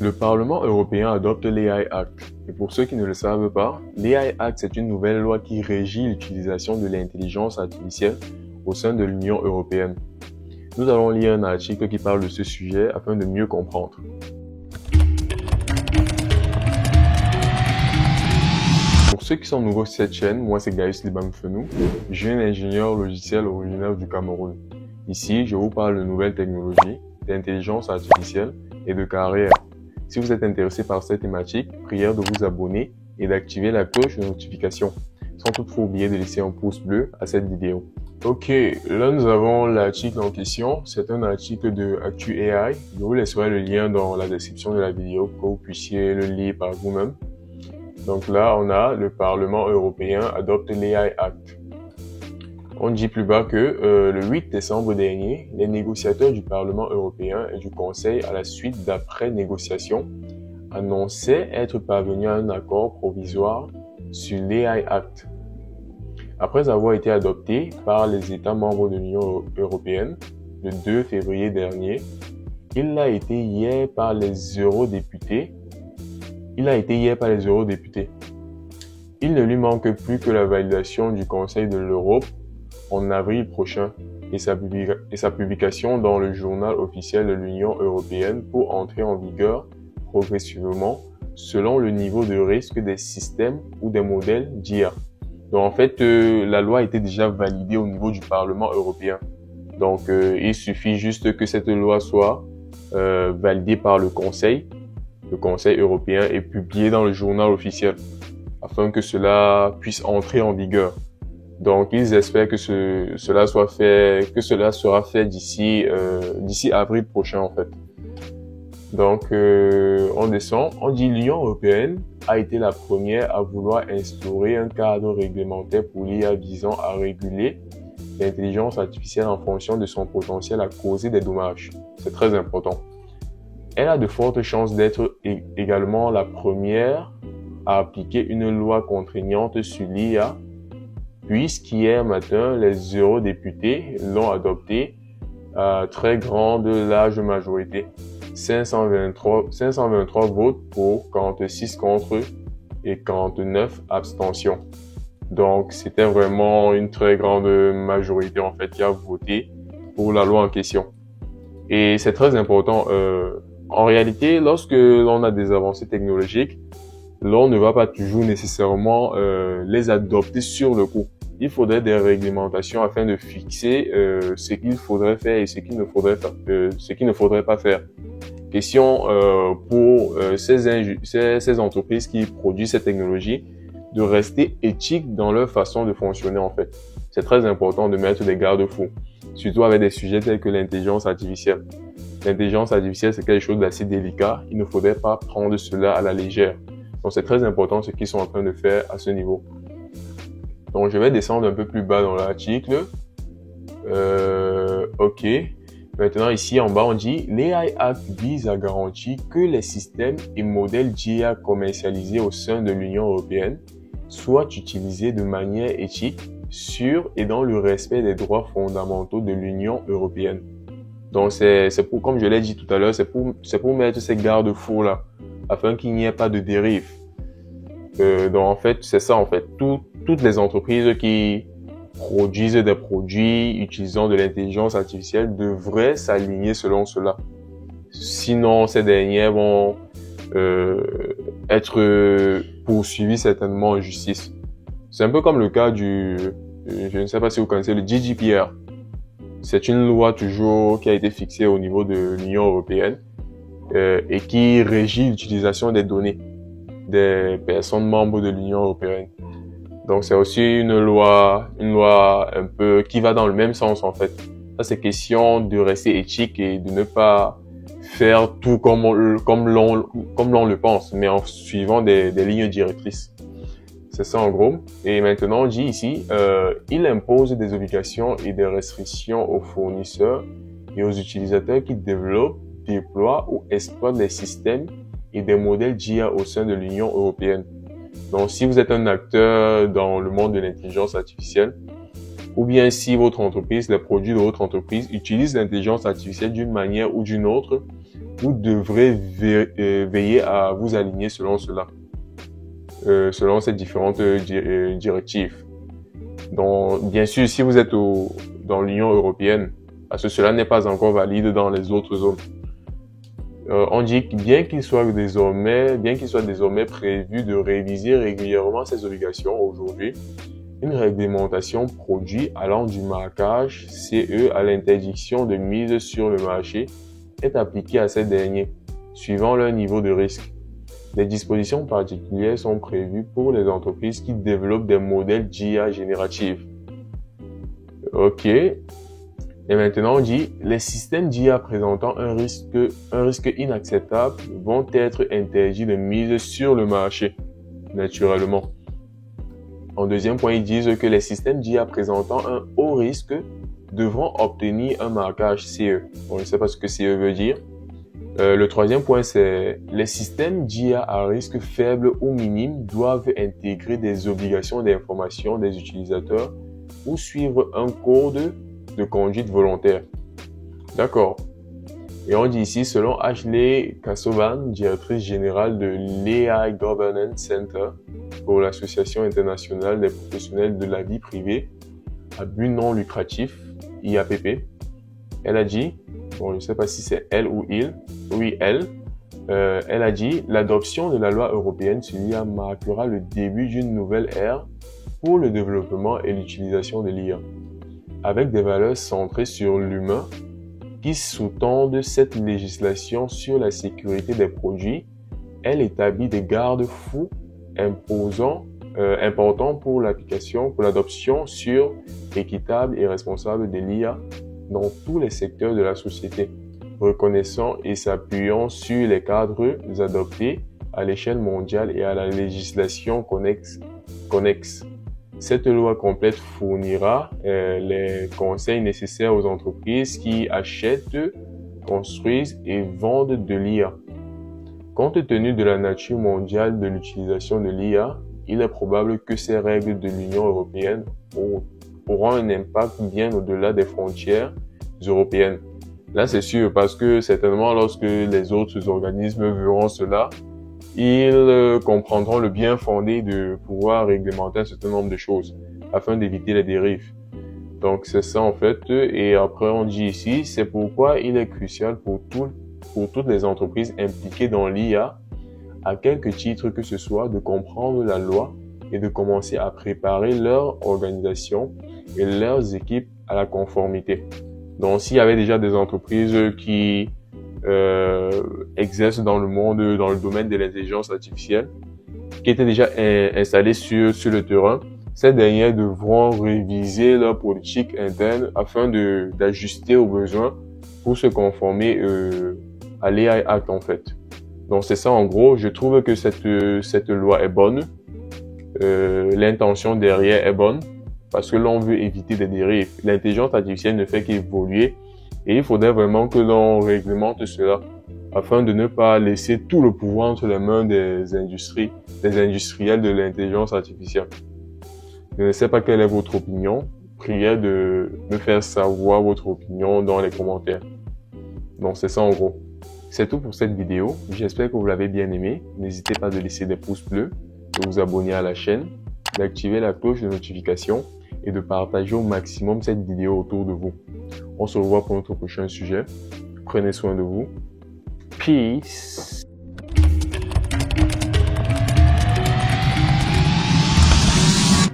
Le Parlement européen adopte l'AI Act. Et pour ceux qui ne le savent pas, l'AI Act, c'est une nouvelle loi qui régit l'utilisation de l'intelligence artificielle au sein de l'Union européenne. Nous allons lire un article qui parle de ce sujet afin de mieux comprendre. Pour ceux qui sont nouveaux sur cette chaîne, moi c'est Gaius Libamfenou, jeune ingénieur logiciel originaire du Cameroun. Ici, je vous parle de nouvelles technologies, d'intelligence artificielle et de carrière. Si vous êtes intéressé par cette thématique, prière de vous abonner et d'activer la cloche de notification, sans toutefois oublier de laisser un pouce bleu à cette vidéo. Ok, là nous avons l'article en question, c'est un article de ActuAI. Je vous laisserai le lien dans la description de la vidéo pour que vous puissiez le lire par vous-même. Donc là, on a le Parlement européen adopte l'AI Act. On dit plus bas que le 8 décembre dernier, les négociateurs du Parlement européen et du Conseil, à la suite d'après-négociations, annonçaient être parvenus à un accord provisoire sur l'AI Act. Après avoir été adopté par les États membres de l'Union européenne le 2 février dernier, il a été hier par les eurodéputés. Il ne lui manque plus que la validation du Conseil de l'Europe en avril prochain et sa publication dans le journal officiel de l'Union européenne pour entrer en vigueur progressivement selon le niveau de risque des systèmes ou des modèles d'IA. Donc en fait, la loi a été déjà validée au niveau du Parlement européen. Donc il suffit juste que cette loi soit validée par le Conseil européen et publiée dans le journal officiel afin que cela puisse entrer en vigueur. Donc, ils espèrent que cela sera fait d'ici avril prochain, en fait. Donc, on descend. On dit l'Union européenne a été la première à vouloir instaurer un cadre réglementaire pour l'IA visant à réguler l'intelligence artificielle en fonction de son potentiel à causer des dommages. C'est très important. Elle a de fortes chances d'être également la première à appliquer une loi contraignante sur l'IA, puisqu'hier matin, les eurodéputés l'ont adopté à très grande large majorité. 523 votes pour, 46 contre et 49 abstentions. Donc, c'était vraiment une très grande majorité, en fait, qui a voté pour la loi en question. Et c'est très important. En réalité, lorsque l'on a des avancées technologiques, l'on ne va pas toujours nécessairement les adopter sur le coup. Il faudrait des réglementations afin de fixer ce qu'il faudrait faire et ce qu'il ne faudrait pas faire. Question pour ces entreprises qui produisent cette technologie de rester éthiques dans leur façon de fonctionner en fait. C'est très important de mettre des garde-fous, surtout avec des sujets tels que l'intelligence artificielle. L'intelligence artificielle, c'est quelque chose d'assez délicat. Il ne faudrait pas prendre cela à la légère. Donc, c'est très important ce qu'ils sont en train de faire à ce niveau. Donc, je vais descendre un peu plus bas dans l'article. OK. Maintenant, ici, en bas, on dit « L'AI Act vise à garantir que les systèmes et modèles d'IA commercialisés au sein de l'Union européenne soient utilisés de manière éthique, sûre et dans le respect des droits fondamentaux de l'Union européenne. » Donc, c'est pour, comme je l'ai dit tout à l'heure, c'est pour mettre ces garde-fous là, afin qu'il n'y ait pas de dérive. Donc, en fait, c'est ça, en fait. Toutes les entreprises qui produisent des produits utilisant de l'intelligence artificielle devraient s'aligner selon cela. Sinon, ces dernières vont être poursuivies certainement en justice. C'est un peu comme le cas je ne sais pas si vous connaissez le GDPR. C'est une loi toujours qui a été fixée au niveau de l'Union européenne et qui régit l'utilisation des données des personnes membres de l'Union européenne. Donc c'est aussi une loi un peu qui va dans le même sens en fait. Ça c'est question de rester éthique et de ne pas faire tout comme l'on le pense, mais en suivant des lignes directrices. C'est ça en gros. Et maintenant on dit ici, il impose des obligations et des restrictions aux fournisseurs et aux utilisateurs qui développent, déploient ou exploitent des systèmes et des modèles d'IA au sein de l'Union européenne. Donc, si vous êtes un acteur dans le monde de l'intelligence artificielle, ou bien si votre entreprise, les produits de votre entreprise utilisent l'intelligence artificielle d'une manière ou d'une autre, vous devrez veiller à vous aligner selon cela, selon ces différentes directives. Donc, bien sûr, si vous êtes dans l'Union européenne, parce que cela n'est pas encore valide dans les autres zones. On dit que bien qu'il soit désormais prévu de réviser régulièrement ces obligations aujourd'hui, une réglementation produit allant du marquage CE à l'interdiction de mise sur le marché est appliquée à ces derniers, suivant leur niveau de risque. Des dispositions particulières sont prévues pour les entreprises qui développent des modèles d'IA génératifs. Ok. Et maintenant, on dit, les systèmes d'IA présentant un risque inacceptable vont être interdits de mise sur le marché, naturellement. En deuxième point, ils disent que les systèmes d'IA présentant un haut risque devront obtenir un marquage CE. Bon, je ne sais pas ce que CE veut dire. Le troisième point, c'est les systèmes d'IA à risque faible ou minime doivent intégrer des obligations d'information des utilisateurs ou suivre un code de conduite volontaire. D'accord. Et on dit ici, selon Ashley Kassovan, directrice générale de l'AI Governance Center pour l'Association internationale des professionnels de la vie privée à but non lucratif, IAPP, elle a dit, bon, je ne sais pas si c'est elle ou il, oui, elle a dit, l'adoption de la loi européenne sur l'IA marquera le début d'une nouvelle ère pour le développement et l'utilisation de l'IA, avec des valeurs centrées sur l'humain qui sous-tendent cette législation sur la sécurité des produits. Elle établit des garde-fous importants pour l'adoption sûre, équitable et responsable de l'IA dans tous les secteurs de la société, reconnaissant et s'appuyant sur les cadres adoptés à l'échelle mondiale et à la législation connexe. Cette loi complète fournira les conseils nécessaires aux entreprises qui achètent, construisent et vendent de l'IA. Compte tenu de la nature mondiale de l'utilisation de l'IA, il est probable que ces règles de l'Union européenne auront un impact bien au-delà des frontières européennes. Là, c'est sûr, parce que certainement, lorsque les autres organismes verront cela, ils comprendront le bien fondé de pouvoir réglementer un certain nombre de choses afin d'éviter les dérives. Donc, c'est ça en fait. Et après, on dit ici, c'est pourquoi il est crucial pour toutes les entreprises impliquées dans l'IA, à quelque titre que ce soit, de comprendre la loi et de commencer à préparer leur organisation et leurs équipes à la conformité. Donc, s'il y avait déjà des entreprises qui exercent dans le domaine de l'intelligence artificielle, qui étaient déjà installées sur le terrain, ces dernières devront réviser leur politique interne afin d'ajuster aux besoins pour se conformer à l'AI Act en fait. Donc c'est ça en gros. Je trouve que cette loi est bonne, l'intention derrière est bonne parce que l'on veut éviter des dérives. L'intelligence artificielle ne fait qu'évoluer. Et il faudrait vraiment que l'on réglemente cela afin de ne pas laisser tout le pouvoir entre les mains des industriels de l'intelligence artificielle. Je ne sais pas quelle est votre opinion. Priez de me faire savoir votre opinion dans les commentaires. Donc c'est ça en gros. C'est tout pour cette vidéo. J'espère que vous l'avez bien aimé. N'hésitez pas de laisser des pouces bleus, de vous abonner à la chaîne, d'activer la cloche de notification et de partager au maximum cette vidéo autour de vous. On se revoit pour notre prochain sujet. Prenez soin de vous. Peace.